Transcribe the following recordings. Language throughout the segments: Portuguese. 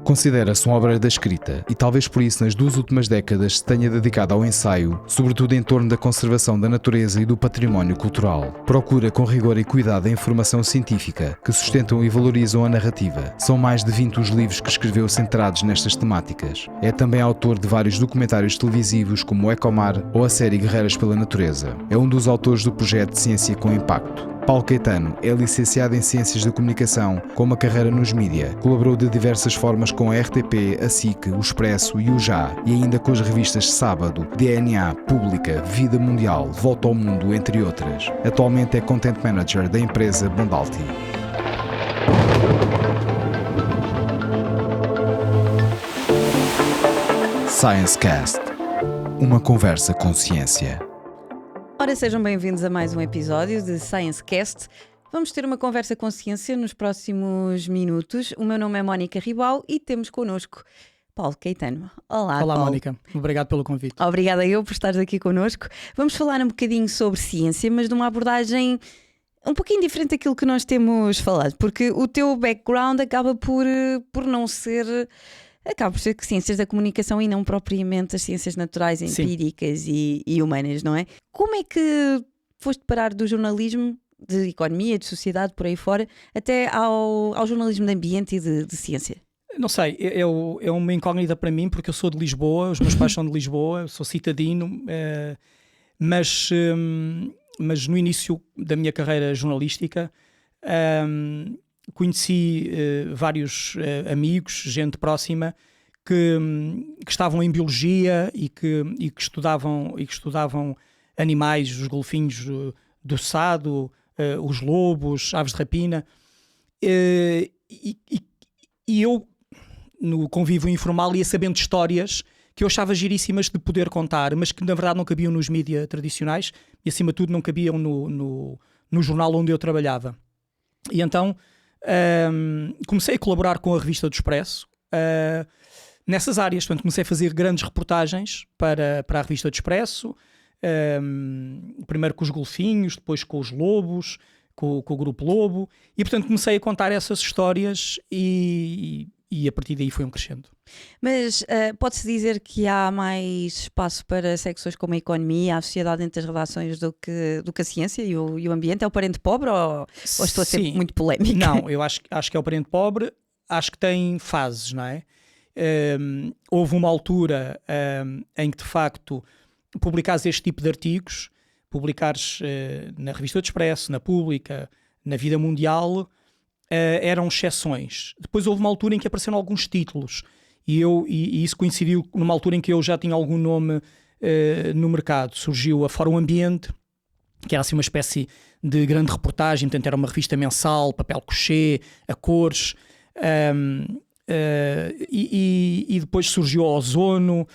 Considera-se um obreiro da escrita e talvez por isso nas 2 últimas décadas se tenha dedicado ao ensaio, sobretudo em torno da conservação da natureza e do património cultural. Procura com rigor e cuidado a informação científica que sustentam e valorizam a narrativa. São mais de 20 os livros que escreveu centrados nestas temáticas. É também autor de vários documentários televisivos como o Ecomar ou a série Guerreiras pela Natureza. É um dos autores do projeto Ciência com Impacto. Paulo Caetano é licenciado em Ciências da Comunicação com uma carreira nos mídia. Colaborou de diversas formas com a RTP, a SIC, o Expresso e o Já, e ainda com as revistas Sábado, DNA, Pública, Vida Mundial, Volta ao Mundo, entre outras. Atualmente é Content Manager da empresa Bondalti. ScienceCast. Uma conversa com ciência. Ora, sejam bem-vindos a mais um episódio de ScienceCast. Vamos ter uma conversa com ciência nos próximos minutos. O meu nome é Mónica Ribal e temos connosco Paulo Caetano. Olá, Olá, Paulo. Mónica. Obrigado pelo convite. Obrigada eu por estares aqui connosco. Vamos falar um bocadinho sobre ciência, mas de uma abordagem um pouquinho diferente daquilo que nós temos falado, porque o teu background acaba por não ser... Acaba por ser que ciências da comunicação e não propriamente as ciências naturais, empíricas e humanas, não é? Como é que foste parar do jornalismo, de economia, de sociedade, por aí fora, até ao jornalismo de ambiente e de ciência? Não sei, é uma incógnita para mim, porque eu sou de Lisboa, os meus pais são de Lisboa, eu sou citadino, mas no início da minha carreira jornalística conheci vários amigos, gente próxima, que estavam em biologia e que estudavam animais, os golfinhos do Sado, os lobos, aves de rapina. E eu, no convívio informal, ia sabendo histórias que eu achava giríssimas de poder contar, mas que na verdade não cabiam nos mídias tradicionais e acima de tudo não cabiam no jornal onde eu trabalhava. E então comecei a colaborar com a revista do Expresso nessas áreas. Portanto, comecei a fazer grandes reportagens para a revista do Expresso, primeiro com os golfinhos, depois com os lobos, com o Grupo Lobo, e portanto comecei a contar essas histórias e a partir daí foi um crescendo. Mas pode-se dizer que há mais espaço para secções como a economia, a sociedade entre as relações do que a ciência e o ambiente? É o parente pobre ou estou a ser muito polémica? Não, eu acho que é o parente pobre, acho que tem fases, não é? Houve uma altura em que de facto publicares este tipo de artigos, publicares na Revista do Expresso, na Pública, na Vida Mundial, eram exceções. Depois houve uma altura em que apareceram alguns títulos e isso coincidiu numa altura em que eu já tinha algum nome no mercado. Surgiu a Fórum Ambiente, que era assim uma espécie de grande reportagem, portanto era uma revista mensal, papel couché, a cores, e depois surgiu a Ozono.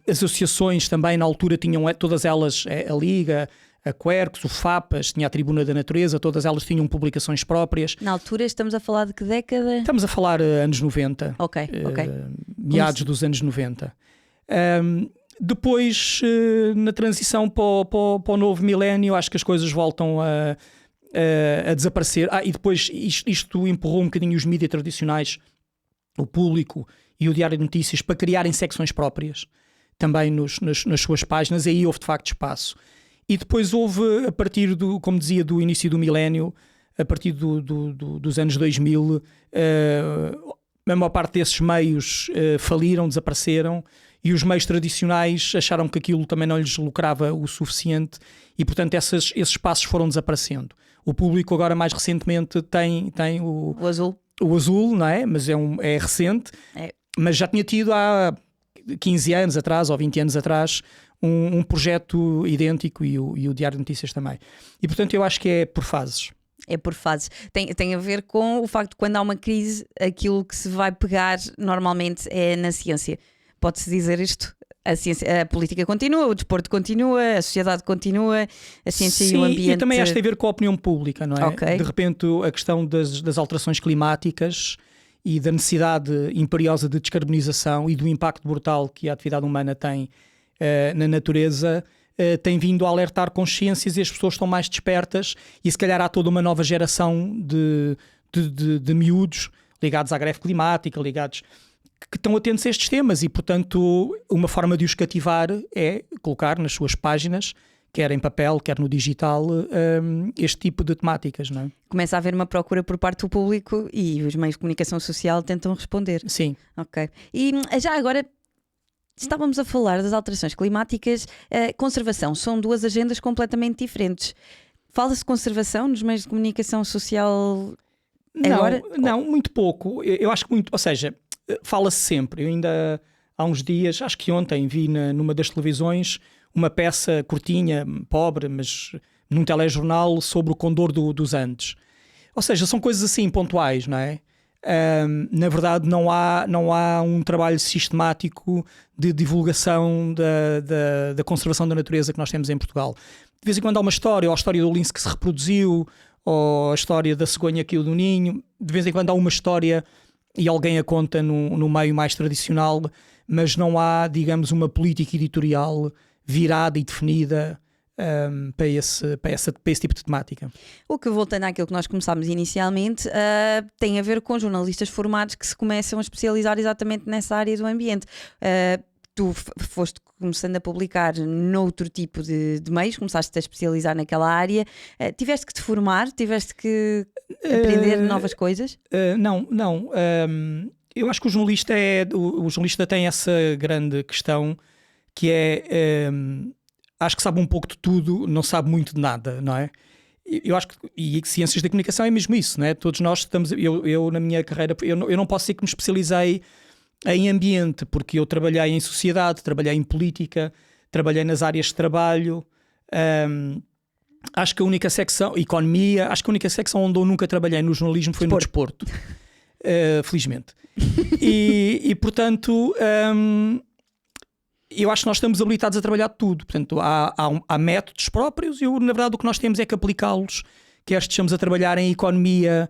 As associações também na altura tinham todas elas, a Liga, a Quercus, o FAPAS, tinha a Tribuna da Natureza, todas elas tinham publicações próprias. Na altura estamos a falar de que década? Estamos a falar anos 90, ok. meados dos anos 90. Depois, na transição para o novo milénio, acho que as coisas voltam a desaparecer. E depois isto empurrou um bocadinho os mídias tradicionais, o Público e o Diário de Notícias, para criarem secções próprias, também nas suas páginas. Aí houve de facto espaço. E depois houve, a partir como dizia, do início do milénio, a partir dos anos 2000, a maior parte desses meios faliram, desapareceram, e os meios tradicionais acharam que aquilo também não lhes lucrava o suficiente e, portanto, esses espaços foram desaparecendo. O Público agora, mais recentemente, tem o Azul. O Azul, não é? Mas é recente, mas já tinha tido há 15 anos atrás ou 20 anos atrás um projeto idêntico e o Diário de Notícias também. E portanto eu acho que é por fases. É por fases. Tem a ver com o facto de quando há uma crise, aquilo que se vai pegar normalmente é na ciência. Pode-se dizer isto? A política continua, o desporto continua, a sociedade continua, a ciência e o ambiente... Sim, e também acho que tem a ver com a opinião pública, não é? Okay. De repente a questão das alterações climáticas e da necessidade imperiosa de descarbonização e do impacto brutal que a atividade humana tem na natureza, tem vindo a alertar consciências e as pessoas estão mais despertas e se calhar há toda uma nova geração de miúdos ligados à greve climática, que estão atentos a estes temas, e portanto uma forma de os cativar é colocar nas suas páginas, quer em papel, quer no digital, este tipo de temáticas, não é? Começa a haver uma procura por parte do público e os meios de comunicação social tentam responder. Sim. Ok. E já agora, estávamos a falar das alterações climáticas, conservação, são duas agendas completamente diferentes. Fala-se de conservação nos meios de comunicação social agora? Não, muito pouco. Eu acho que muito, ou seja, fala-se sempre. Eu ainda há uns dias, acho que ontem, vi numa das televisões uma peça curtinha, pobre, mas num telejornal, sobre o condor dos Andes. Ou seja, são coisas assim pontuais, não é? Na verdade, não há um trabalho sistemático de divulgação da conservação da natureza que nós temos em Portugal. De vez em quando há uma história, ou a história do lince que se reproduziu, ou a história da cegonha que caiu do ninho. De vez em quando há uma história e alguém a conta no meio mais tradicional, mas não há, digamos, uma política editorial virada e definida para esse tipo de temática. O que, voltando àquilo que nós começámos inicialmente, tem a ver com jornalistas formados que se começam a especializar exatamente nessa área do ambiente. Tu foste começando a publicar noutro tipo de meios, começaste a especializar naquela área. Tiveste que te formar? Tiveste que aprender novas coisas? Não. Eu acho que o jornalista tem essa grande questão, que é, acho que sabe um pouco de tudo, não sabe muito de nada, não é? Eu acho que, e ciências da comunicação é mesmo isso, não é? Todos nós estamos, eu na minha carreira, eu não posso dizer que me especializei em ambiente, porque eu trabalhei em sociedade, trabalhei em política, trabalhei nas áreas de trabalho, acho que a única secção, economia, acho que a única secção onde eu nunca trabalhei no jornalismo foi no desporto, felizmente. E portanto, eu acho que nós estamos habilitados a trabalhar tudo. Portanto, há métodos próprios e, na verdade, o que nós temos é que aplicá-los, quer estejamos a trabalhar em economia,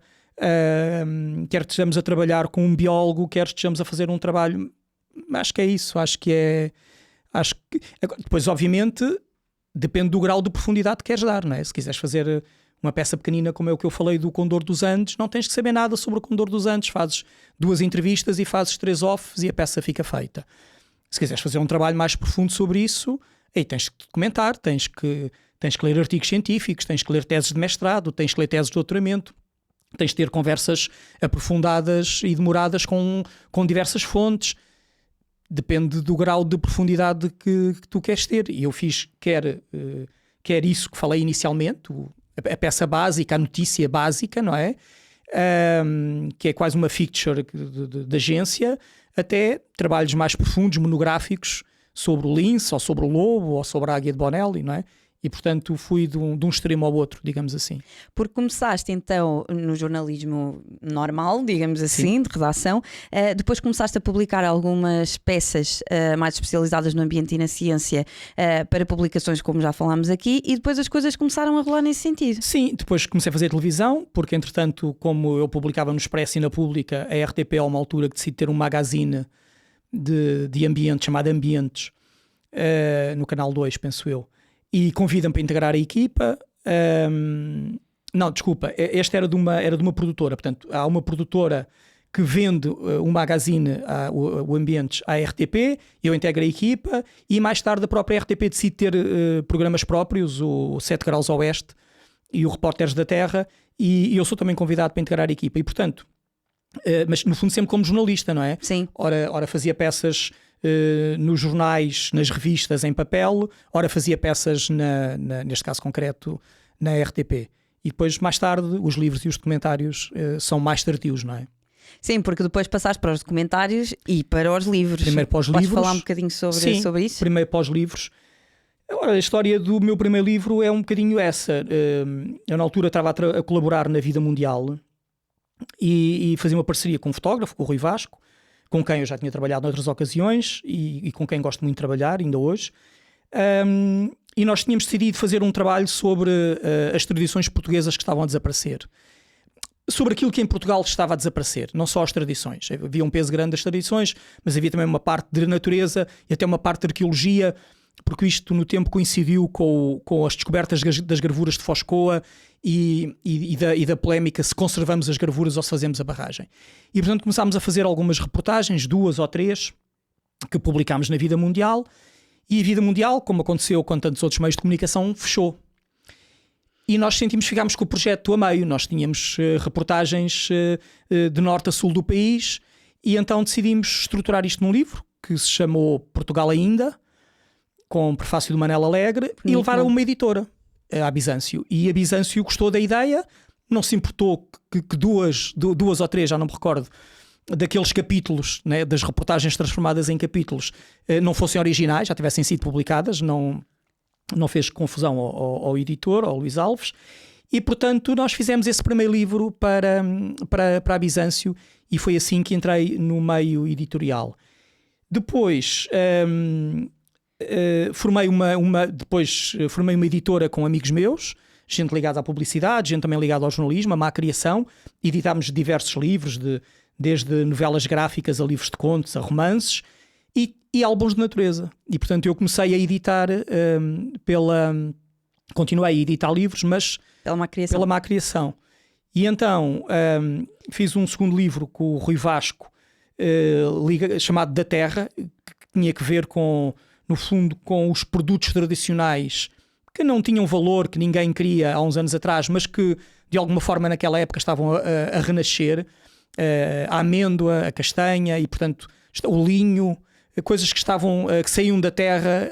quer estejamos a trabalhar com um biólogo, quer estejamos a fazer um trabalho. Acho que é isso. Acho que depois, obviamente, depende do grau de profundidade que queres dar, não é? Se quiseres fazer uma peça pequenina, como é o que eu falei do Condor dos Andes, não tens que saber nada sobre o Condor dos Andes. Fazes 2 entrevistas e fazes 3 offs e a peça fica feita. Se quiseres fazer um trabalho mais profundo sobre isso, aí tens que documentar, tens que ler artigos científicos, tens que ler teses de mestrado, tens que ler teses de doutoramento, tens de ter conversas aprofundadas e demoradas com diversas fontes. Depende do grau de profundidade que tu queres ter. E eu fiz quer isso que falei inicialmente, a peça básica, a notícia básica, não é? Que é quase uma feature de agência, até trabalhos mais profundos, monográficos, sobre o lince, ou sobre o lobo, ou sobre a águia de Bonelli, não é? E, portanto, fui de um extremo ao outro, digamos assim. Porque começaste, então, no jornalismo normal, digamos assim, sim, de redação. Depois começaste a publicar algumas peças mais especializadas no ambiente e na ciência para publicações, como já falámos aqui, e depois as coisas começaram a rolar nesse sentido. Sim, depois comecei a fazer televisão, porque, entretanto, como eu publicava no Expresso e na Pública, a RTP, a uma altura, que decidi ter um magazine de ambiente, chamado Ambientes, no Canal 2, penso eu. E convidam-me para integrar a equipa. Não, desculpa, esta era de uma produtora. Portanto, há uma produtora que vende um magazine, o Ambientes, à RTP, eu integro a equipa e mais tarde a própria RTP decide ter programas próprios, o 7 Graus Oeste e o Repórteres da Terra, e eu sou também convidado para integrar a equipa. E, portanto, mas no fundo sempre como jornalista, não é? Sim. Ora fazia peças nos jornais, nas revistas em papel, ora fazia peças, neste caso concreto, na RTP. E depois, mais tarde, os livros e os documentários são mais tardios, não é? Sim, porque depois passaste para os documentários e para os livros. Primeiro para os livros. Podes falar um bocadinho sobre isso? Primeiro para os livros. Agora, a história do meu primeiro livro é um bocadinho essa. Eu, na altura, estava a colaborar na Vida Mundial e fazia uma parceria com um fotógrafo, com o Rui Vasco, com quem eu já tinha trabalhado noutras ocasiões e com quem gosto muito de trabalhar, ainda hoje. E nós tínhamos decidido fazer um trabalho sobre as tradições portuguesas que estavam a desaparecer. Sobre aquilo que em Portugal estava a desaparecer, não só as tradições. Havia um peso grande das tradições, mas havia também uma parte de natureza e até uma parte de arqueologia porque isto no tempo coincidiu com as descobertas das gravuras de Foscoa e da polémica se conservamos as gravuras ou se fazemos a barragem. E portanto começámos a fazer algumas reportagens, 2 ou 3, que publicámos na Vida Mundial, e a Vida Mundial, como aconteceu com tantos outros meios de comunicação, fechou. E nós ficámos com o projeto a meio. Nós tínhamos reportagens de norte a sul do país, e então decidimos estruturar isto num livro que se chamou Portugal Ainda, com prefácio do Manel Alegre, e levar a uma editora, a Bizâncio. E a Bizâncio gostou da ideia, não se importou que 2 ou 3, já não me recordo, daqueles capítulos, né, das reportagens transformadas em capítulos, não fossem originais, já tivessem sido publicadas, não fez confusão ao editor, ao Luís Alves, e portanto nós fizemos esse primeiro livro para a Bizâncio, e foi assim que entrei no meio editorial. Depois formei uma editora com amigos meus, gente ligada à publicidade, gente também ligada ao jornalismo, à má criação. Editámos diversos livros, desde novelas gráficas a livros de contos, a romances e álbuns de natureza. E portanto eu comecei a editar continuei a editar livros, mas pela má criação. E então fiz um segundo livro com o Rui Vasco, chamado Da Terra, que tinha que ver no fundo com os produtos tradicionais que não tinham valor, que ninguém queria há uns anos atrás, mas que de alguma forma naquela época estavam a renascer. A amêndoa, a castanha e portanto o linho, coisas que saíam da terra,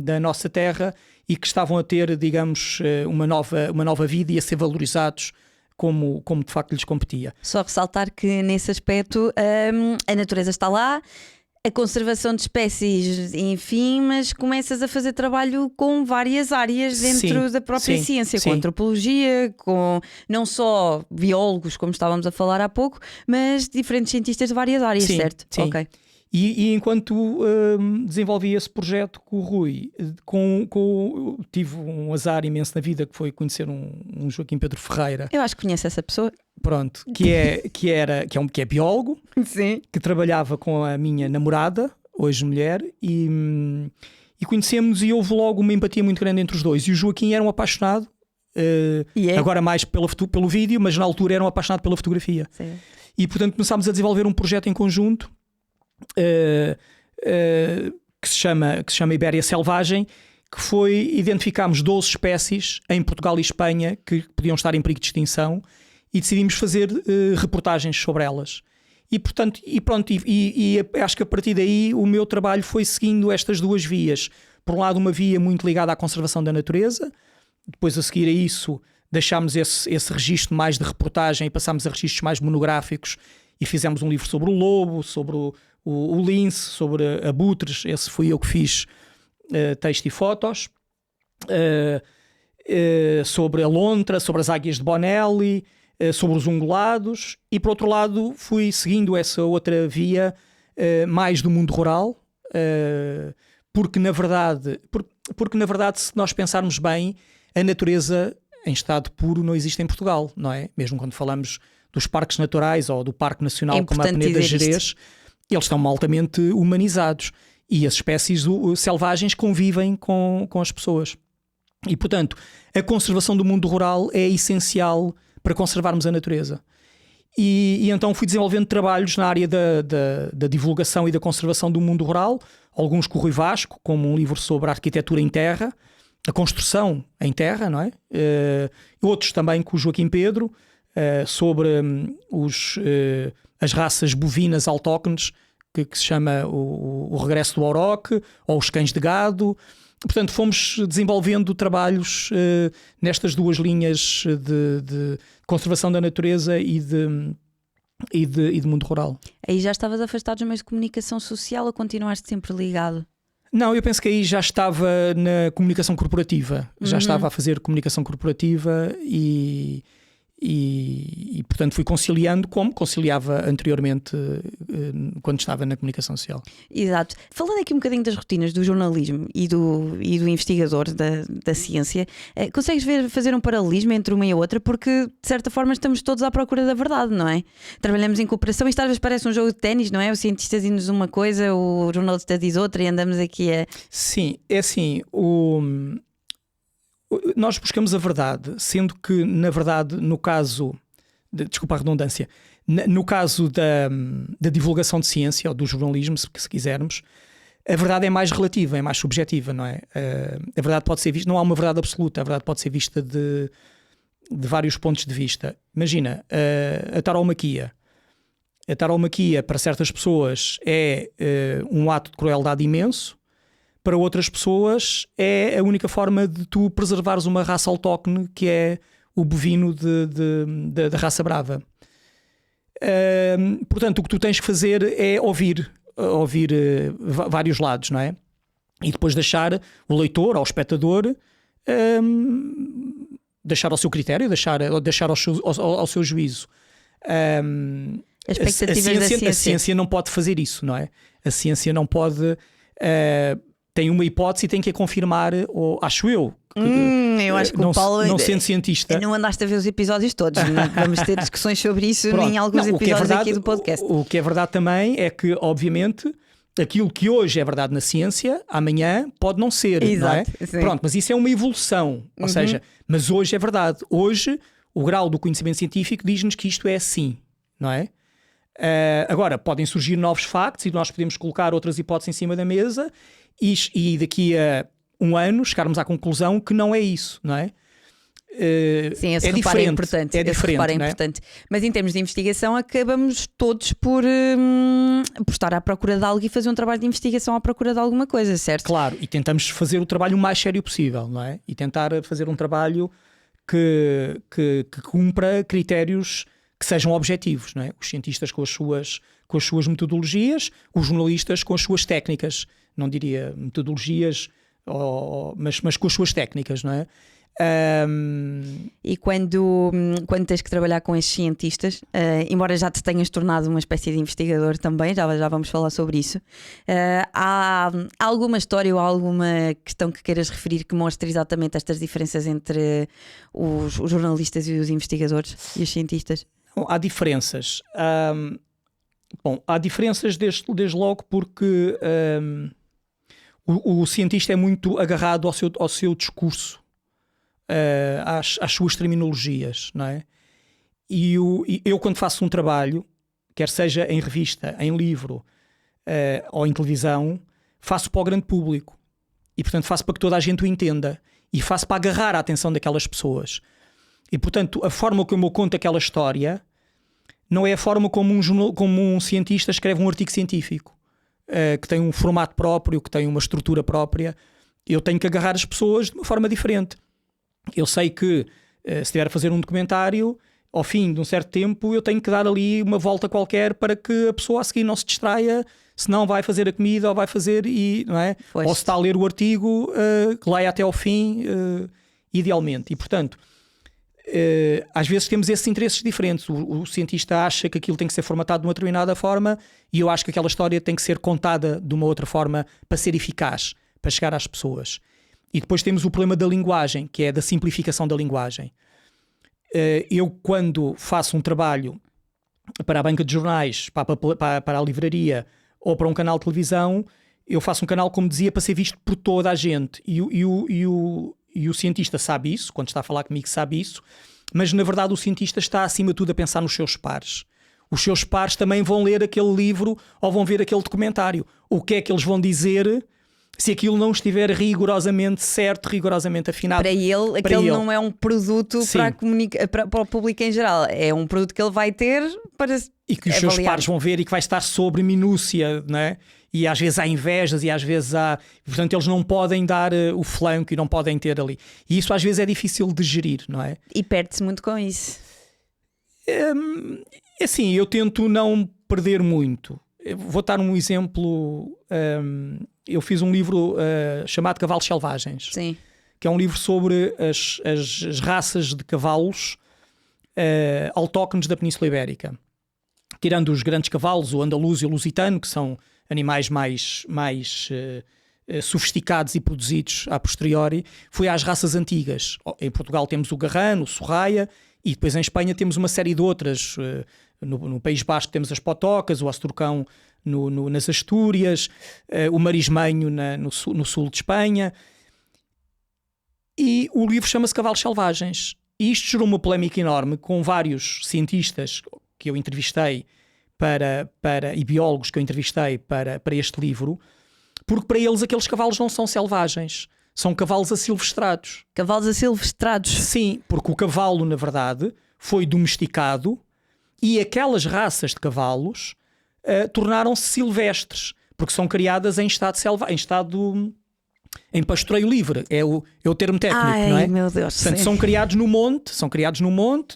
da nossa terra, e que estavam a ter, digamos, uma nova vida e a ser valorizados como de facto lhes competia. Só ressaltar que nesse aspecto a natureza está lá, a conservação de espécies, enfim, mas começas a fazer trabalho com várias áreas dentro da própria ciência, com antropologia, com não só biólogos, como estávamos a falar há pouco, mas diferentes cientistas de várias áreas, certo? Sim. Ok. E enquanto desenvolvi esse projeto com o Rui, tive um azar imenso na vida, que foi conhecer um Joaquim Pedro Ferreira. Eu acho que conheço essa pessoa. Pronto, que é biólogo. Sim. Que trabalhava com a minha namorada, hoje mulher, e conhecemos, e houve logo uma empatia muito grande entre os dois. E o Joaquim era um apaixonado, agora mais pelo vídeo, mas na altura era um apaixonado pela fotografia. Sim. E portanto começámos a desenvolver um projeto em conjunto que se chama Ibéria Selvagem, que foi identificámos 12 espécies em Portugal e Espanha que podiam estar em perigo de extinção, e decidimos fazer reportagens sobre elas. E portanto, acho que a partir daí o meu trabalho foi seguindo estas 2 vias. Por um lado, uma via muito ligada à conservação da natureza, depois a seguir a isso deixámos esse registro mais de reportagem e passámos a registros mais monográficos, e fizemos um livro sobre o lobo, sobre o lince, sobre abutres. Esse fui eu que fiz texto e fotos, sobre a lontra, sobre as águias de Bonelli, sobre os ungulados. E por outro lado fui seguindo essa outra via mais do mundo rural, porque na verdade, se nós pensarmos bem, a natureza em estado puro não existe em Portugal, não é? Mesmo quando falamos dos parques naturais ou do Parque Nacional como a Peneda Gerês, eles estão altamente humanizados, e as espécies selvagens convivem com as pessoas. E portanto a conservação do mundo rural é essencial para conservarmos a natureza. E então fui desenvolvendo trabalhos na área da divulgação e da conservação do mundo rural, alguns com o Rui Vasco, como um livro sobre a arquitetura em terra, a construção em terra, não é? Outros também com o Joaquim Pedro, sobre as raças bovinas autóctones, que se chama o Regresso do Auroque, ou os cães de gado. Portanto, fomos desenvolvendo trabalhos nestas 2 linhas de conservação da natureza e de mundo rural. Aí já estavas afastado dos meios de comunicação social, ou continuaste sempre ligado? Não, eu penso que aí já estava na comunicação corporativa. Já estava a fazer comunicação corporativa, e E portanto fui conciliando como conciliava anteriormente quando estava na comunicação social. Exato. Falando aqui um bocadinho das rotinas do jornalismo e do investigador da ciência, consegues fazer um paralelismo entre uma e a outra? Porque de certa forma estamos todos à procura da verdade, não é? Trabalhamos em cooperação, isto às vezes parece um jogo de ténis, não é? O cientista diz-nos uma coisa, o jornalista diz outra e andamos aqui a... Sim, é assim, nós buscamos a verdade, sendo que, na verdade, no caso, desculpa a redundância, no caso da divulgação de ciência ou do jornalismo, se quisermos, a verdade é mais relativa, é mais subjetiva, não é? A verdade pode ser vista, não há uma verdade absoluta, a verdade pode ser vista de vários pontos de vista. Imagina, a tauromaquia. A tauromaquia, para certas pessoas, é um ato de crueldade imenso. Para outras pessoas é a única forma de tu preservares uma raça autóctone, que é o bovino da raça brava. Portanto, o que tu tens que fazer é ouvir vários lados, não é? E depois deixar o leitor ou o espectador deixar ao seu critério, deixar ao seu juízo. A ciência não pode fazer isso, não é? A ciência não pode... tem uma hipótese e tem que a confirmar, ou acho eu. Eu acho que o Paulo, não sendo cientista, não andaste a ver os episódios todos. Não vamos ter discussões sobre isso em alguns episódios aqui do podcast. O que é verdade também é que, obviamente, aquilo que hoje é verdade na ciência, amanhã pode não ser. Exato, não é? Sim. Pronto, mas isso é uma evolução. Ou seja, mas hoje é verdade. Hoje, o grau do conhecimento científico diz-nos que isto é assim, não é? Agora, podem surgir novos factos e nós podemos colocar outras hipóteses em cima da mesa e daqui a um ano chegarmos à conclusão que não é isso, não é? Sim, esse reparo é importante. Importante. Mas em termos de investigação, acabamos todos por estar à procura de algo e fazer um trabalho de investigação à procura de alguma coisa, certo? Claro, e tentamos fazer o trabalho o mais sério possível, não é? E tentar fazer um trabalho que cumpra critérios que sejam objetivos, não é? Os cientistas com as suas metodologias, os jornalistas com as suas técnicas, não diria metodologias, mas com as suas técnicas, não é? E quando tens que trabalhar com estes cientistas, embora já te tenhas tornado uma espécie de investigador também, já vamos falar sobre isso, há alguma história ou alguma questão que queiras referir que mostre exatamente estas diferenças entre os jornalistas e os investigadores e os cientistas? Bom, há diferenças. Há diferenças desde logo porque o cientista é muito agarrado ao seu discurso, às suas terminologias, não é? E eu quando faço um trabalho, quer seja em revista, em livro ou em televisão, faço para o grande público e portanto faço para que toda a gente o entenda e faço para agarrar a atenção daquelas pessoas. E portanto a forma como eu conto aquela história não é a forma como um cientista escreve um artigo científico, que tem um formato próprio, que tem uma estrutura própria. Eu tenho que agarrar as pessoas de uma forma diferente. Eu sei que se estiver a fazer um documentário, ao fim de um certo tempo eu tenho que dar ali uma volta qualquer para que a pessoa a seguir não se distraia, senão vai fazer a comida ou vai fazer, não é? Ou se está a ler o artigo, que leia até ao fim, idealmente. E portanto, às vezes temos esses interesses diferentes. O cientista acha que aquilo tem que ser formatado de uma determinada forma e eu acho que aquela história tem que ser contada de uma outra forma para ser eficaz, para chegar às pessoas. E depois temos o problema da linguagem, que é da simplificação da linguagem. Eu, quando faço um trabalho para a banca de jornais, para a livraria ou para um canal de televisão, eu faço um canal, como dizia, para ser visto por toda a gente. E o cientista sabe isso, quando está a falar comigo sabe isso, mas na verdade o cientista está acima de tudo a pensar nos seus pares. Os seus pares também vão ler aquele livro ou vão ver aquele documentário. O que é que eles vão dizer se aquilo não estiver rigorosamente certo, rigorosamente afinado? Para ele, aquele não é um produto para o público em geral. É um produto que ele vai ter para e que os seus pares vão ver e que vai estar sobre minúcia, não é? E às vezes há invejas e às vezes há... Portanto, eles não podem dar o flanco e não podem ter ali. E isso às vezes é difícil de gerir, não é? E perde-se muito com isso. Assim, eu tento não perder muito. Eu vou dar um exemplo. Eu fiz um livro chamado Cavalos Selvagens. Sim. Que é um livro sobre as raças de cavalos autóctones da Península Ibérica. Tirando os grandes cavalos, o andaluz e o lusitano, que são animais mais sofisticados e produzidos a posteriori, foi às raças antigas. Em Portugal temos o Garrano, o Sorraia, e depois em Espanha temos uma série de outras. No País Basco temos as Potocas, o Asturcão nas Astúrias, o Marismenho no sul de Espanha. E o livro chama-se Cavalos Selvagens. E isto gerou uma polémica enorme com vários cientistas que eu entrevistei e biólogos que eu entrevistei para este livro, porque para eles aqueles cavalos não são selvagens, são cavalos asilvestrados. Cavalos asilvestrados? Sim, porque o cavalo, na verdade, foi domesticado e aquelas raças de cavalos tornaram-se silvestres, porque são criadas em em pastoreio livre, é o termo técnico, não é? Meu Deus. Portanto, são criados no monte,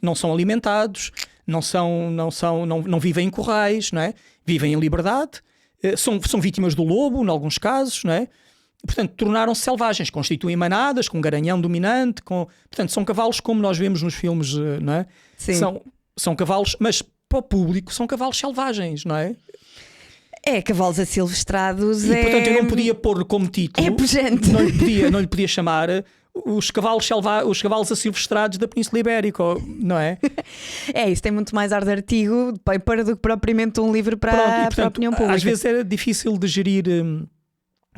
não são alimentados, não vivem em currais, não é? Vivem em liberdade, são vítimas do lobo, em alguns casos, não é? Portanto, tornaram-se selvagens, constituem manadas, com um garanhão dominante, portanto, são cavalos como nós vemos nos filmes, não é? Sim. São cavalos, mas para o público são cavalos selvagens, não é? Cavalos asilvestrados. E portanto eu não podia pôr como título. É pujante. Não lhe podia chamar os cavalos asilvestrados da Península Ibérica, não é? Isso tem muito mais ar de artigo de paper do que propriamente um livro para a opinião pública. Às vezes era difícil de gerir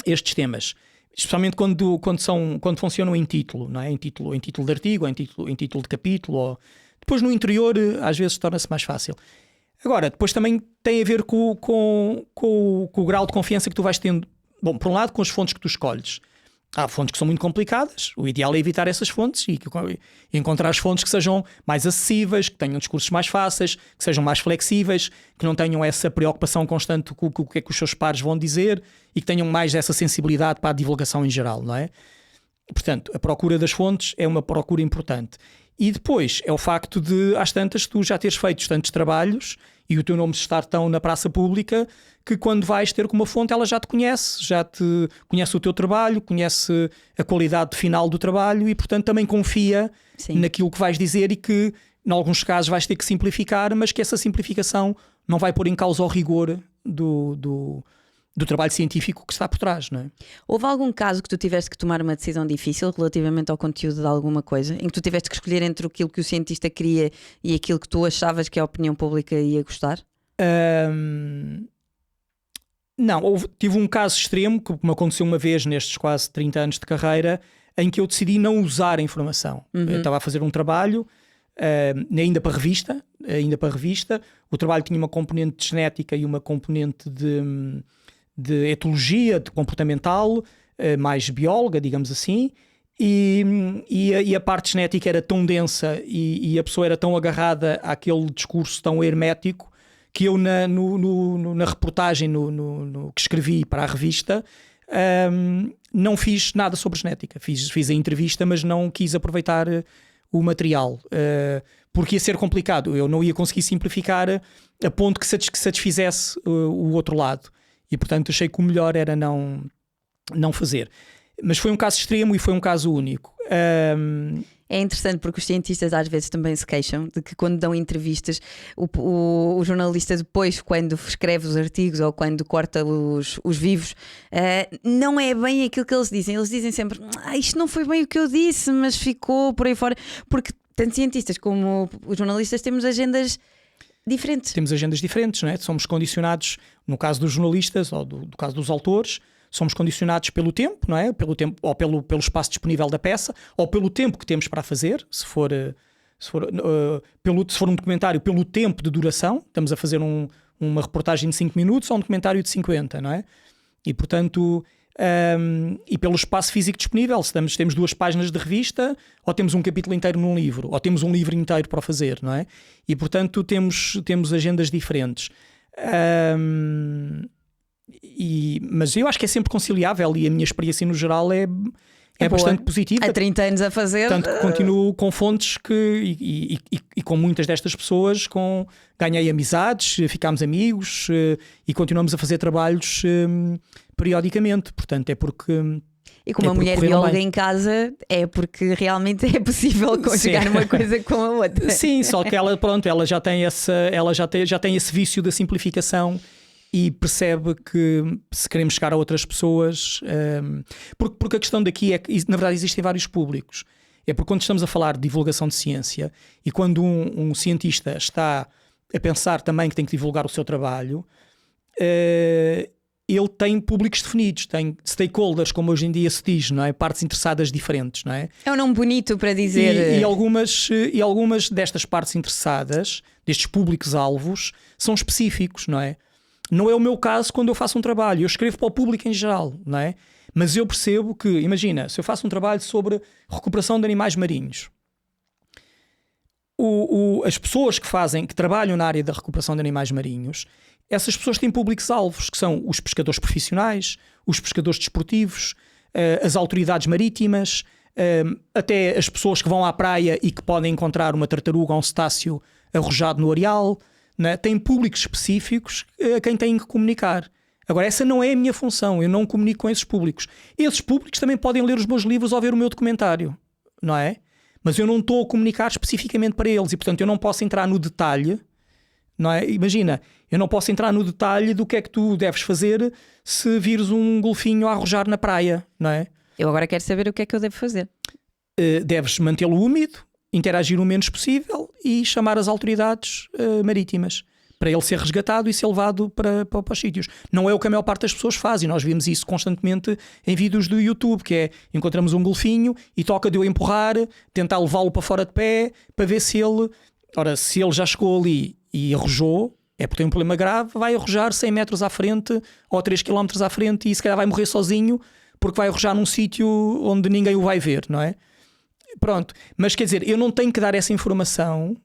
estes temas, especialmente quando funcionam em título, não é? Em título de artigo, ou em título de capítulo, ou depois no interior às vezes torna-se mais fácil. Agora, depois também tem a ver com o grau de confiança que tu vais tendo. Bom, por um lado, com as fontes que tu escolhes. Há fontes que são muito complicadas, o ideal é evitar essas fontes e encontrar as fontes que sejam mais acessíveis, que tenham discursos mais fáceis, que sejam mais flexíveis, que não tenham essa preocupação constante com o que é que os seus pares vão dizer e que tenham mais essa sensibilidade para a divulgação em geral, não é? Portanto, a procura das fontes é uma procura importante. E depois é o facto de, às tantas, tu já teres feito tantos trabalhos e o teu nome estar tão na praça pública que quando vais ter com uma fonte ela já te conhece o teu trabalho, conhece a qualidade final do trabalho e, portanto, também confia naquilo que vais dizer e que, em alguns casos, vais ter que simplificar, mas que essa simplificação não vai pôr em causa o rigor do trabalho científico que está por trás, não é? Houve algum caso que tu tiveste que tomar uma decisão difícil relativamente ao conteúdo de alguma coisa, em que tu tiveste que escolher entre aquilo que o cientista queria e aquilo que tu achavas que a opinião pública ia gostar? Não, tive um caso extremo que me aconteceu uma vez nestes quase 30 anos de carreira em que eu decidi não usar a informação. Eu estava a fazer um trabalho ainda para revista, o trabalho tinha uma componente de genética e uma componente de etologia, de comportamental, mais bióloga, digamos assim, e a parte genética era tão densa e a pessoa era tão agarrada àquele discurso tão hermético que eu na reportagem que escrevi para a revista não fiz nada sobre genética. Fiz a entrevista, mas não quis aproveitar o material, porque ia ser complicado. Eu não ia conseguir simplificar a ponto que satisfizesse o outro lado. E, portanto, achei que o melhor era não fazer. Mas foi um caso extremo e foi um caso único. É interessante porque os cientistas às vezes também se queixam de que quando dão entrevistas o jornalista depois, quando escreve os artigos ou quando corta os vivos, não é bem aquilo que eles dizem. Eles dizem sempre, isto não foi bem o que eu disse, mas ficou por aí fora. Porque tanto cientistas como os jornalistas temos agendas diferentes. Temos agendas diferentes, não é? Somos condicionados, no caso dos jornalistas ou do caso dos autores, somos condicionados pelo tempo, não é? Pelo tempo, ou pelo espaço disponível da peça, ou pelo tempo que temos para fazer, se for um documentário, pelo tempo de duração. Estamos a fazer uma reportagem de 5 minutos ou um documentário de 50, não é? E, portanto, e pelo espaço físico disponível, se temos 2 páginas de revista, ou temos um capítulo inteiro num livro, ou temos um livro inteiro para fazer, não é? E, portanto, temos agendas diferentes. Mas eu acho que é sempre conciliável e a minha experiência no geral é bastante positiva. Há 30 anos a fazer. Tanto que continuo com fontes e com muitas destas pessoas ganhei amizades, ficámos amigos e continuamos a fazer trabalhos periodicamente. Portanto, é porque... E como É a porque mulher correram bióloga bem. em casa, é porque realmente é possível conjugar uma coisa com a outra. Sim, só que ela, pronto, ela já tem esse vício da simplificação e percebe que se queremos chegar a outras pessoas, porque a questão daqui é que, na verdade, existem vários públicos. É porque quando estamos a falar de divulgação de ciência e quando um cientista está a pensar também que tem que divulgar o seu trabalho, ele tem públicos definidos, tem stakeholders, como hoje em dia se diz, não é? Partes interessadas diferentes, não é? É um nome bonito para dizer. E algumas destas partes interessadas, destes públicos-alvos, são específicos, não é? Não é o meu caso quando eu faço um trabalho. Eu escrevo para o público em geral, não é? Mas eu percebo que, imagina, se eu faço um trabalho sobre recuperação de animais marinhos, as pessoas que trabalham na área da recuperação de animais marinhos, essas pessoas têm públicos-alvos, que são os pescadores profissionais, os pescadores desportivos, as autoridades marítimas, até as pessoas que vão à praia e que podem encontrar uma tartaruga ou um cetáceo arrojado no areal, né? Têm públicos específicos a quem têm que comunicar. Agora, essa não é a minha função, eu não comunico com esses públicos. Esses públicos também podem ler os meus livros ou ver o meu documentário, não é? Mas eu não estou a comunicar especificamente para eles e, portanto, eu não posso entrar no detalhe, não é? Imagina, eu não posso entrar no detalhe do que é que tu deves fazer se vires um golfinho a arrojar na praia, não é? Eu agora quero saber o que é que eu devo fazer. Deves mantê-lo úmido, interagir o menos possível e chamar as autoridades marítimas para ele ser resgatado e ser levado para os sítios. Não é o que a maior parte das pessoas faz, e nós vimos isso constantemente em vídeos do YouTube, que é, encontramos um golfinho e toca de eu empurrar, tentar levá-lo para fora de pé, para ver se ele... Ora, se ele já chegou ali e arrojou, é porque tem um problema grave, vai arrojar 100 metros à frente ou 3 km à frente e se calhar vai morrer sozinho porque vai arrojar num sítio onde ninguém o vai ver, não é? Pronto, mas quer dizer, eu não tenho que dar essa informação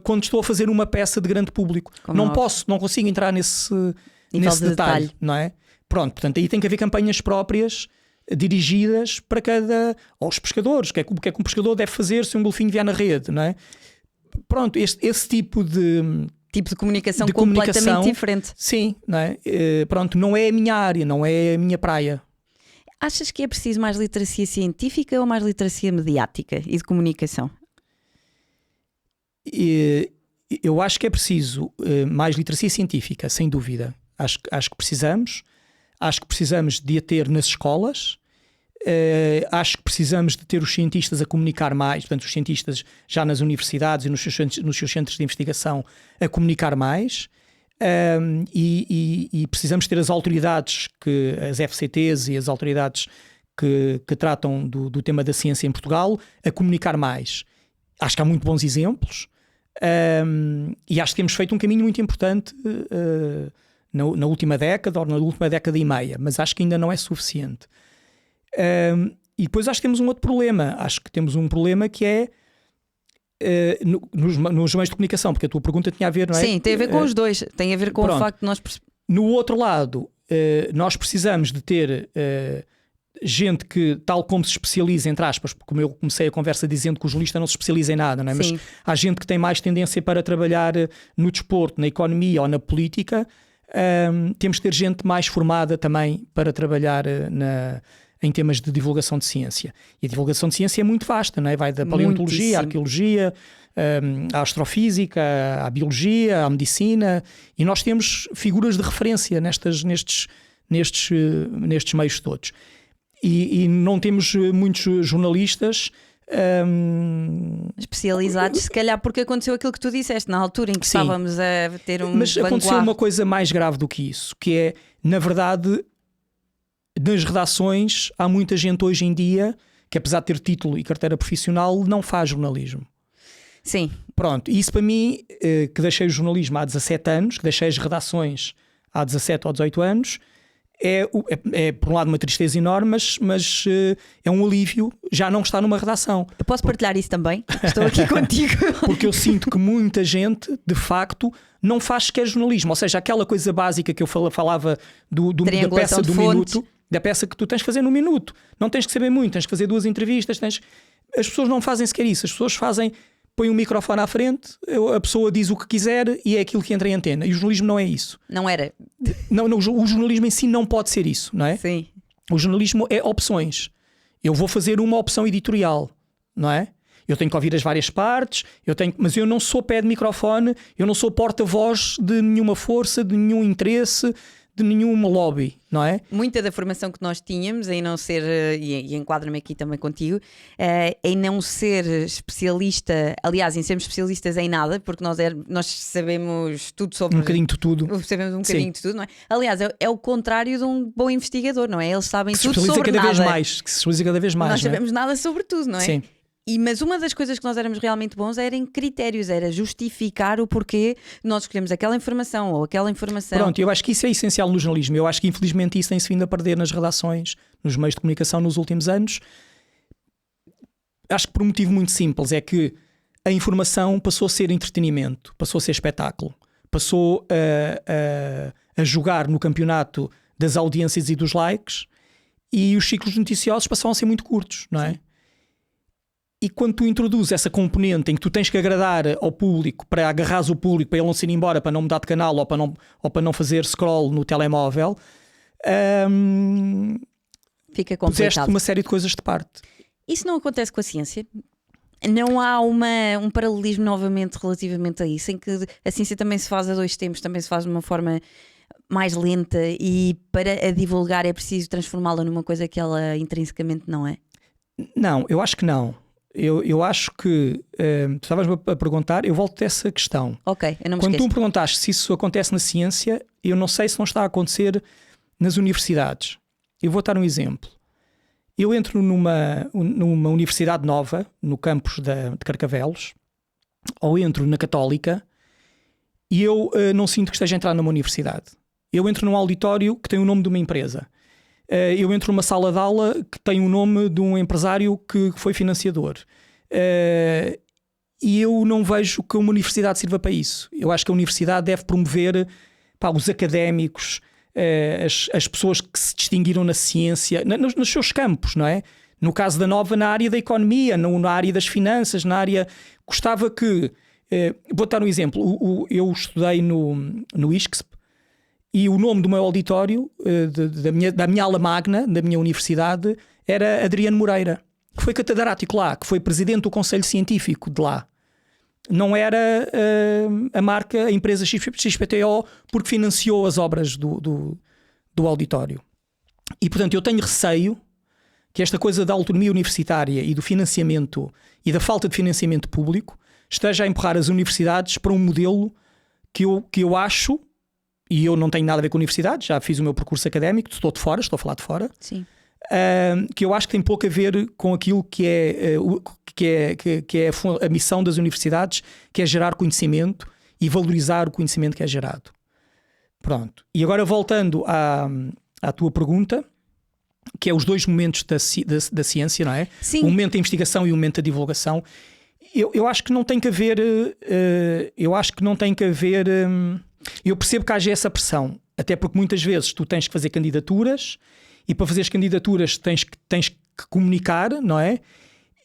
quando estou a fazer uma peça de grande público. Não consigo entrar nesse detalhe, não é? Pronto, portanto, aí tem que haver campanhas próprias dirigidas para aos pescadores. O que é que um pescador deve fazer se um golfinho vier na rede, não é? Pronto, esse tipo de comunicação completamente diferente. Sim, não é? Pronto, não é a minha área, não é a minha praia. Achas que é preciso mais literacia científica ou mais literacia mediática e de comunicação? Eu acho que é preciso mais literacia científica, sem dúvida. Acho que precisamos. Acho que precisamos de a ter nas escolas. Acho que precisamos de ter os cientistas a comunicar mais, portanto, os cientistas já nas universidades e nos seus centros de investigação a comunicar mais. E precisamos ter as autoridades, as FCTs e as autoridades que tratam do tema da ciência em Portugal a comunicar mais. Acho que há muito bons exemplos e acho que temos feito um caminho muito importante na última década ou na última década e meia, mas acho que ainda não é suficiente. E depois acho que temos um outro problema. Acho que temos um problema que é nos meios de comunicação, porque a tua pergunta tinha a ver, não é? Sim, tem a ver com os dois. Tem a ver com o facto de nós... No outro lado, nós precisamos de ter gente que, tal como se especializa, entre aspas, porque como eu comecei a conversa dizendo que o jornalista não se especializa em nada, não é? Mas há gente que tem mais tendência para trabalhar no desporto, na economia ou na política. Temos que ter gente mais formada também para trabalhar em temas de divulgação de ciência. E a divulgação de ciência é muito vasta, não é? Vai da paleontologia, à arqueologia, à astrofísica, à biologia, à medicina, e nós temos figuras de referência nestes meios todos. E não temos muitos jornalistas especializados, se calhar porque aconteceu aquilo que tu disseste na altura em que estávamos a ter Mas aconteceu uma coisa mais grave do que isso, que é, na verdade, nas redações há muita gente hoje em dia que, apesar de ter título e carteira profissional, não faz jornalismo. Sim. Pronto, isso para mim, que deixei o jornalismo há 17 anos, que deixei as redações há 17 ou 18 anos, é por um lado uma tristeza enorme, mas é um alívio já não estar numa redação. Eu posso partilhar isso também? Estou aqui contigo. Porque eu sinto que muita gente, de facto, não faz sequer jornalismo. Ou seja, aquela coisa básica que eu falava da peça do minuto, da peça que tu tens que fazer no minuto. Não tens que saber muito, tens que fazer 2 entrevistas. As pessoas não fazem sequer isso. As pessoas põem um microfone à frente, a pessoa diz o que quiser e é aquilo que entra em antena. E o jornalismo não é isso. Não era. Não, o jornalismo em si não pode ser isso, não é? Sim. O jornalismo é opções. Eu vou fazer uma opção editorial, não é? Eu tenho que ouvir as várias partes, mas eu não sou pé de microfone, eu não sou porta-voz de nenhuma força, de nenhum interesse, de nenhum lobby, não é? Muita da formação que nós tínhamos em não ser, e enquadro-me aqui também contigo, em não ser especialista, aliás, em sermos especialistas em nada, porque nós sabemos tudo sobre... Um bocadinho de tudo. Sabemos um bocadinho de tudo, não é? Aliás, é o contrário de um bom investigador, não é? Eles sabem tudo sobre nada. Que se especializa cada vez mais. Nós sabemos nada sobre tudo, não é? Sim. Mas uma das coisas que nós éramos realmente bons era em critérios, era justificar o porquê nós escolhemos aquela informação ou aquela informação. Pronto, eu acho que isso é essencial no jornalismo. Eu acho que infelizmente isso tem-se vindo a perder nas redações, nos meios de comunicação nos últimos anos. Acho que por um motivo muito simples, é que a informação passou a ser entretenimento, passou a ser espetáculo, passou a jogar no campeonato das audiências e dos likes, e os ciclos noticiosos passaram a ser muito curtos, não é? Sim. E quando tu introduzes essa componente em que tu tens que agradar ao público, para agarrares o público, para ele não se ir embora, para não mudar de canal ou para não fazer scroll no telemóvel, fica complicado. Puseste uma série de coisas de parte. Isso não acontece com a ciência? Não há um paralelismo novamente relativamente a isso, em que a ciência também se faz a dois tempos, também se faz de uma forma mais lenta, e para a divulgar é preciso transformá-la numa coisa que ela intrinsecamente não é? Não, eu acho que não. Eu acho que tu estavas-me a perguntar, eu volto a essa questão. Ok, eu não me Quando esqueço. tu me perguntaste se isso acontece na ciência, eu não sei se não está a acontecer nas universidades. Eu vou dar um exemplo. Eu entro numa universidade nova, no campus de Carcavelos, ou entro na Católica, e eu não sinto que esteja a entrar numa universidade. Eu entro num auditório que tem o nome de uma empresa. Eu entro numa sala de aula que tem o nome de um empresário que foi financiador. E eu não vejo que uma universidade sirva para isso. Eu acho que a universidade deve promover os académicos, as pessoas que se distinguiram na ciência, nos seus campos, não é? No caso da Nova, na área da economia, na área das finanças, na área... Gostava que... vou dar um exemplo. Eu estudei no ISCSP, e o nome do meu auditório, da minha aula magna, da minha universidade, era Adriano Moreira, que foi catedrático lá, que foi presidente do Conselho Científico de lá. Não era a marca, a empresa XPTO, porque financiou as obras do auditório. E, portanto, eu tenho receio que esta coisa da autonomia universitária e do financiamento e da falta de financiamento público esteja a empurrar as universidades para um modelo que eu acho... E eu não tenho nada a ver com a universidade, já fiz o meu percurso académico, estou a falar de fora. Sim. Que eu acho que tem pouco a ver com aquilo que é a missão das universidades, que é gerar conhecimento e valorizar o conhecimento que é gerado. Pronto. E agora voltando à tua pergunta, que é os dois momentos da ciência, não é? Sim. O momento da investigação e o momento da divulgação. Eu acho que não tem que haver... Eu percebo que haja essa pressão, até porque muitas vezes tu tens que fazer candidaturas, e para fazer as candidaturas tens que comunicar, não é?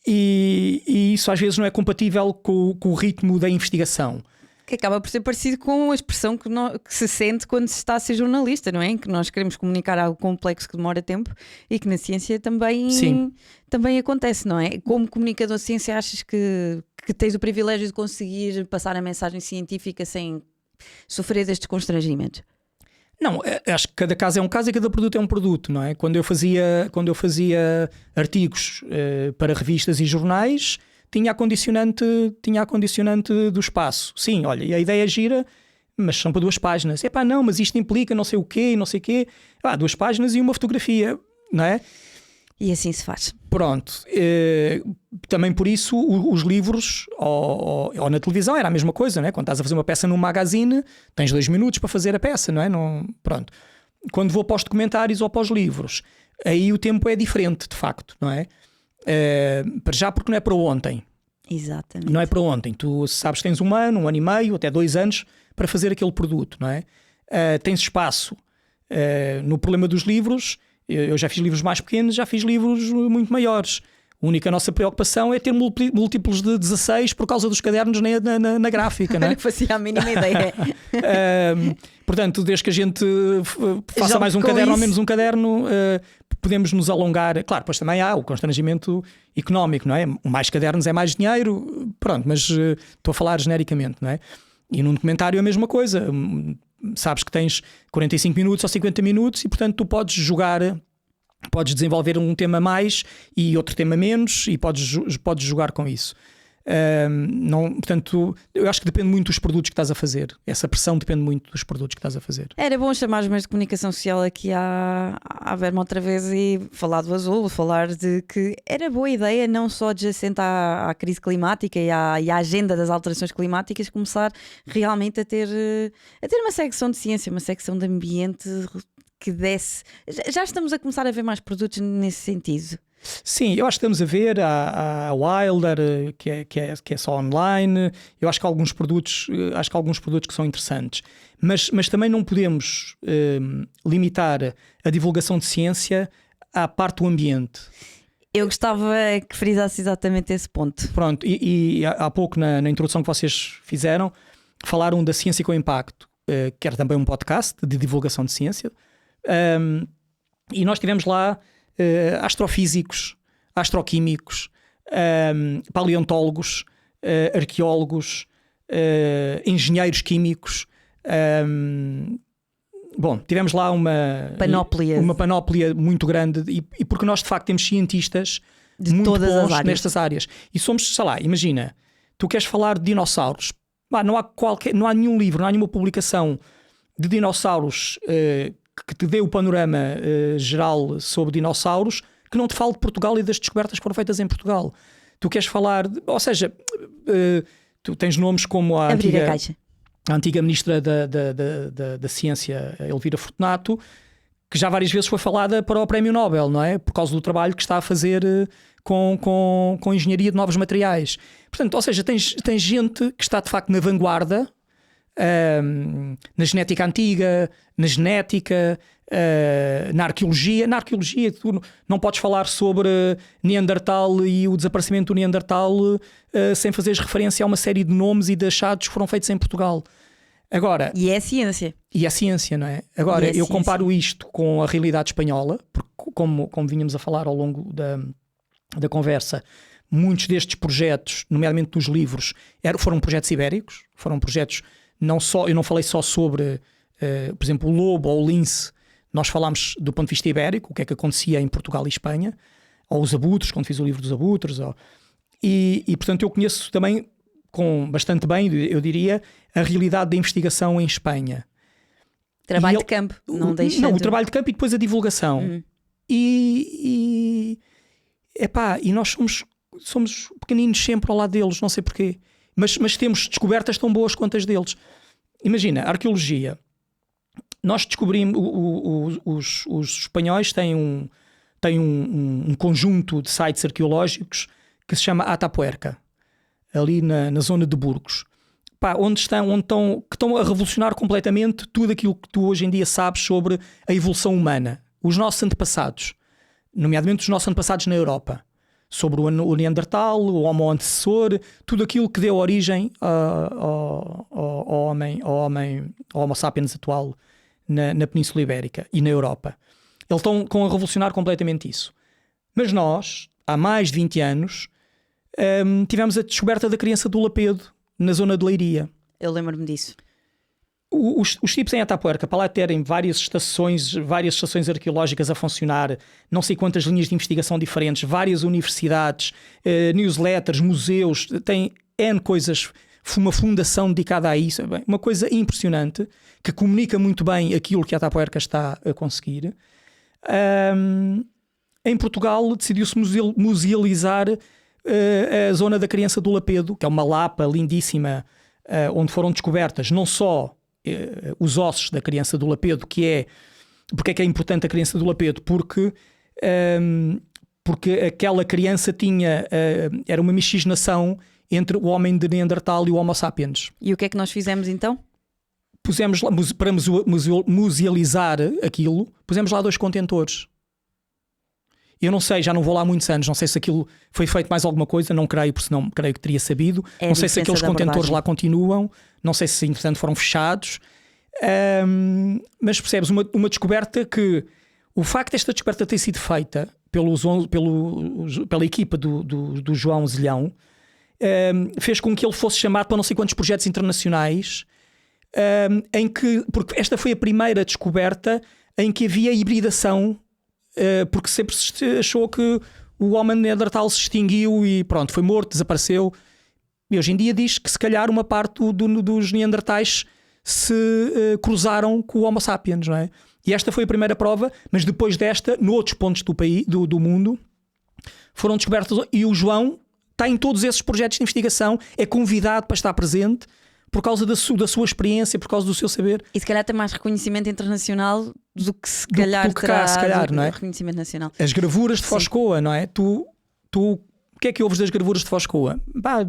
E isso às vezes não é compatível com o ritmo da investigação. Que acaba por ser parecido com a expressão que se sente quando se está a ser jornalista, não é? Em que nós queremos comunicar algo complexo que demora tempo, e que na ciência também acontece, não é? Como comunicador de ciência, achas que tens o privilégio de conseguir passar a mensagem científica sem sofrer destes constrangimentos? Não, acho que cada caso é um caso e cada produto é um produto, não é? Quando eu fazia artigos para revistas e jornais, tinha a condicionante do espaço. Sim, olha, e a ideia gira, mas são para 2 páginas. Não, mas isto implica não sei o quê, não sei o quê. 2 páginas e uma fotografia, não é? E assim se faz. Pronto. Também por isso os livros ou na televisão era a mesma coisa, não é? Quando estás a fazer uma peça num magazine, tens 2 minutos para fazer a peça, não é? Pronto. Quando vou para os documentários ou para os livros, aí o tempo é diferente, de facto, não é? Para já, porque não é para ontem. Exatamente. Não é para ontem. Tu sabes que tens 1 ano, 1 ano e meio, até 2 anos para fazer aquele produto, não é? Tens espaço. No problema dos livros... Eu já fiz livros mais pequenos, já fiz livros muito maiores. A única nossa preocupação é ter múltiplos de 16 por causa dos cadernos na gráfica, não é? Não fazia a mínima ideia. Portanto, desde que a gente faça Já mais um com caderno isso. ou menos um caderno, podemos nos alongar. Claro, depois também há o constrangimento económico, não é? Mais cadernos é mais dinheiro, pronto, mas estou a falar genericamente, não é? E num documentário é a mesma coisa. Sabes que tens 45 minutos ou 50 minutos e, portanto, tu podes desenvolver um tema mais e outro tema menos e podes jogar com isso. Portanto, eu acho que depende muito dos produtos que estás a fazer. Essa pressão depende muito dos produtos que estás a fazer. Era bom chamar os meios de comunicação social aqui à Verma outra vez e falar do azul, falar de que era boa ideia não só adjacente à crise climática e à agenda das alterações climáticas, começar realmente a ter uma secção de ciência, uma secção de ambiente que desse. Já estamos a começar a ver mais produtos nesse sentido. Sim, eu acho que estamos a ver a Wilder, que é só online. Eu acho que há alguns produtos que são interessantes, mas também não podemos limitar a divulgação de ciência à parte do ambiente. Eu gostava que frisasse exatamente esse ponto. Pronto, e há pouco na introdução que vocês fizeram, falaram da Ciência com Impacto, que era também um podcast de divulgação de ciência, e nós tivemos lá astrofísicos, astroquímicos, paleontólogos, arqueólogos, engenheiros químicos. Bom, tivemos lá uma panóplia muito grande e porque nós de facto temos cientistas de muito todas as bons áreas. nestas áreas. E somos, sei lá, imagina, tu queres falar de dinossauros, não há nenhum livro, não há nenhuma publicação de dinossauros que te dê o panorama geral sobre dinossauros que não te fale de Portugal e das descobertas que foram feitas em Portugal. Tu queres falar, ou seja, tu tens nomes como a antiga ministra da Ciência, Elvira Fortunato, que já várias vezes foi falada para o Prémio Nobel, não é? Por causa do trabalho que está a fazer com engenharia de novos materiais. Portanto, ou seja, tens gente que está de facto na vanguarda, na genética antiga, na genética, na arqueologia. Na arqueologia tu não podes falar sobre Neandertal e o desaparecimento do Neandertal sem fazeres referência a uma série de nomes e de achados que foram feitos em Portugal. Agora, e é a ciência. E é ciência, não é? Agora, eu comparo isto com a realidade espanhola, porque como vinhamos a falar ao longo da conversa, muitos destes projetos, nomeadamente dos livros, foram projetos ibéricos, foram projetos. Eu não falei só sobre, por exemplo, o lobo ou o lince. Nós falámos do ponto de vista ibérico, o que é que acontecia em Portugal e Espanha, ou os abutres, quando fiz o livro dos abutres. E portanto, eu conheço também bastante bem, eu diria, a realidade da investigação em Espanha. Trabalho de campo, não deixa. Não, o trabalho de campo e depois a divulgação. E nós somos pequeninos sempre ao lado deles, não sei porquê. Mas temos descobertas tão boas quanto as deles. Imagina, a arqueologia. Nós descobrimos, os espanhóis têm um conjunto de sites arqueológicos que se chama Atapuerca, ali na zona de Burgos, onde estão a revolucionar completamente tudo aquilo que tu hoje em dia sabes sobre a evolução humana. Os nossos antepassados, nomeadamente os nossos antepassados na Europa, sobre o Neandertal, o Homo antecessor, tudo aquilo que deu origem ao Homo sapiens atual na Península Ibérica e na Europa. Eles estão a revolucionar completamente isso. Mas nós, há mais de 20 anos, tivemos a descoberta da criança do Lapedo, na zona de Leiria. Eu lembro-me disso. Os tipos em Atapuerca, para lá terem várias estações arqueológicas a funcionar, não sei quantas linhas de investigação diferentes, várias universidades, newsletters, museus, tem N coisas, uma fundação dedicada a isso, uma coisa impressionante, que comunica muito bem aquilo que a Atapuerca está a conseguir. Em Portugal decidiu-se musealizar a zona da criança do Lapedo, que é uma lapa lindíssima, onde foram descobertas não só os ossos da criança do Lapedo, porque é que é importante a criança do Lapedo? Porque aquela criança era uma miscigenação entre o homem de Neandertal e o Homo sapiens. E o que é que nós fizemos então? Pusemos lá, para musealizar aquilo, pusemos lá 2 contentores. Eu não sei, já não vou lá há muitos anos, não sei se aquilo foi feito mais alguma coisa, não creio, porque senão creio que teria sabido. Não sei se aqueles contentores lá continuam, não sei se entretanto foram fechados. Mas percebes, uma descoberta que o facto desta descoberta ter sido feita pela equipa do João Zilhão fez com que ele fosse chamado para não sei quantos projetos internacionais, porque esta foi a primeira descoberta em que havia hibridação, porque sempre se achou que o homem neandertal se extinguiu e pronto, foi morto, desapareceu. E hoje em dia diz que se calhar uma parte dos neandertais se cruzaram com o Homo sapiens, não é? E esta foi a primeira prova, mas depois desta, noutros pontos do mundo, foram descobertos, e o João está em todos esses projetos de investigação, é convidado para estar presente por causa da sua experiência, por causa do seu saber. E se calhar tem mais reconhecimento internacional do que se calhar não é? Reconhecimento nacional. As gravuras de Foscoa, não é? Tu o que é que ouves das gravuras de Foscoa?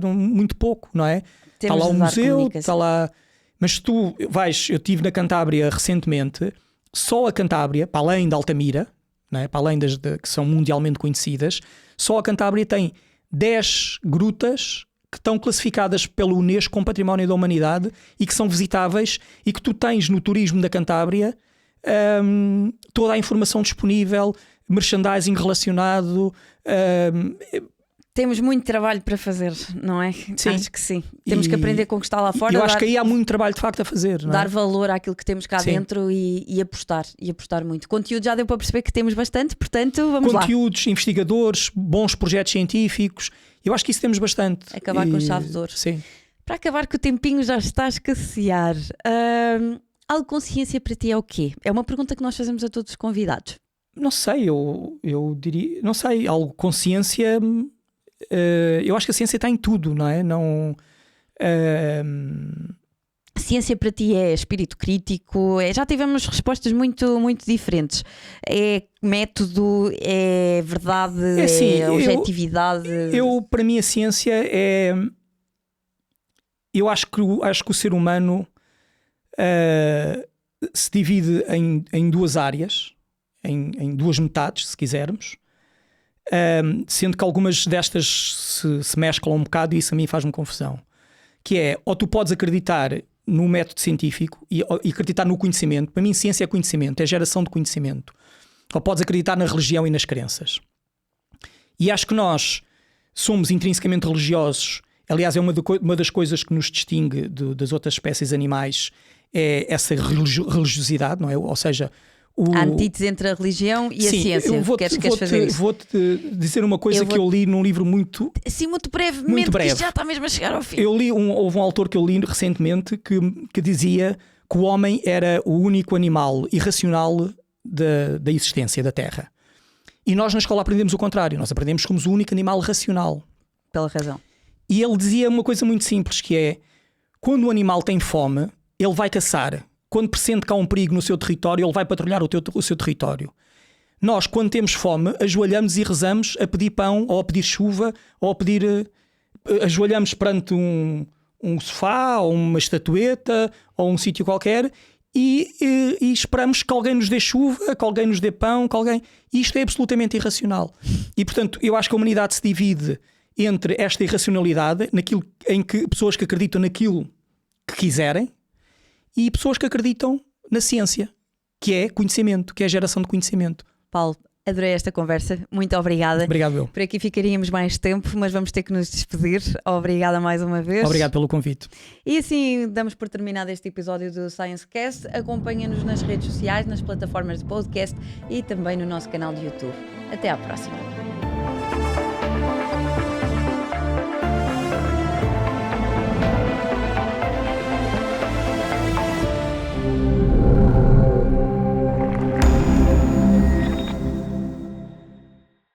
Muito pouco, não é? Está lá o museu, está lá... Mas tu vais... Eu estive na Cantábria recentemente, só a Cantábria, para além da Altamira, não é? Para além que são mundialmente conhecidas, só a Cantábria tem 10 grutas que estão classificadas pelo Unesco como Património da Humanidade e que são visitáveis, e que tu tens no turismo da Cantábria toda a informação disponível, merchandising relacionado. Temos muito trabalho para fazer, não é? Sim. Acho que sim. Temos que aprender a conquistar lá fora. Eu acho que aí há muito trabalho de facto a fazer. Não é? Dar valor àquilo que temos cá dentro e apostar muito. Conteúdo já deu para perceber que temos bastante, portanto vamos lá. Conteúdos, investigadores, bons projetos científicos. Eu acho que isso temos bastante. Acabar com chave de ouro. Sim. Para acabar, que o tempinho já está a escassear. Algo consciência para ti é o quê? É uma pergunta que nós fazemos a todos os convidados. Não sei, eu diria... Não sei, algo consciência... eu acho que a ciência está em tudo, não é? Não... A ciência para ti é espírito crítico? Já tivemos respostas muito, muito diferentes. É método? É verdade? É objetividade? Para mim a ciência é... Eu acho que o ser humano se divide em duas áreas, em duas metades, se quisermos. Sendo que algumas destas se mesclam um bocado, e isso a mim faz-me confusão. Que é, ou tu podes acreditar no método científico e acreditar no conhecimento. Para mim ciência é conhecimento, é geração de conhecimento. Ou podes acreditar na religião e nas crenças. E acho que nós somos intrinsecamente religiosos. Aliás, é uma das coisas que nos distingue das outras espécies animais, é essa religiosidade, não é? Ou seja... A antítese entre a religião e a ciência. Vou-te dizer uma coisa que eu li num livro muito... Sim, muito brevemente, que isto já está mesmo a chegar ao fim. Houve um autor que eu li recentemente que dizia que o homem era o único animal irracional da existência da Terra. E nós na escola aprendemos o contrário. Nós aprendemos como o único animal racional. Pela razão. E ele dizia uma coisa muito simples, que é... Quando o animal tem fome, ele vai caçar. Quando pressente que há um perigo no seu território, ele vai patrulhar o seu território. Nós, quando temos fome, ajoelhamos e rezamos a pedir pão, ou a pedir chuva, ou a pedir... ajoelhamos perante um sofá, ou uma estatueta, ou um sítio qualquer, e esperamos que alguém nos dê chuva, que alguém nos dê pão, que alguém... E isto é absolutamente irracional. E, portanto, eu acho que a humanidade se divide entre esta irracionalidade, naquilo em que pessoas que acreditam naquilo que quiserem, e pessoas que acreditam na ciência, que é conhecimento, que é geração de conhecimento. Paulo, adorei esta conversa. Muito obrigada. Obrigado, eu. Por aqui ficaríamos mais tempo, mas vamos ter que nos despedir. Obrigada mais uma vez. Obrigado pelo convite. E assim damos por terminado este episódio do ScienceCast. Acompanha-nos nas redes sociais, nas plataformas de podcast e também no nosso canal de YouTube. Até à próxima.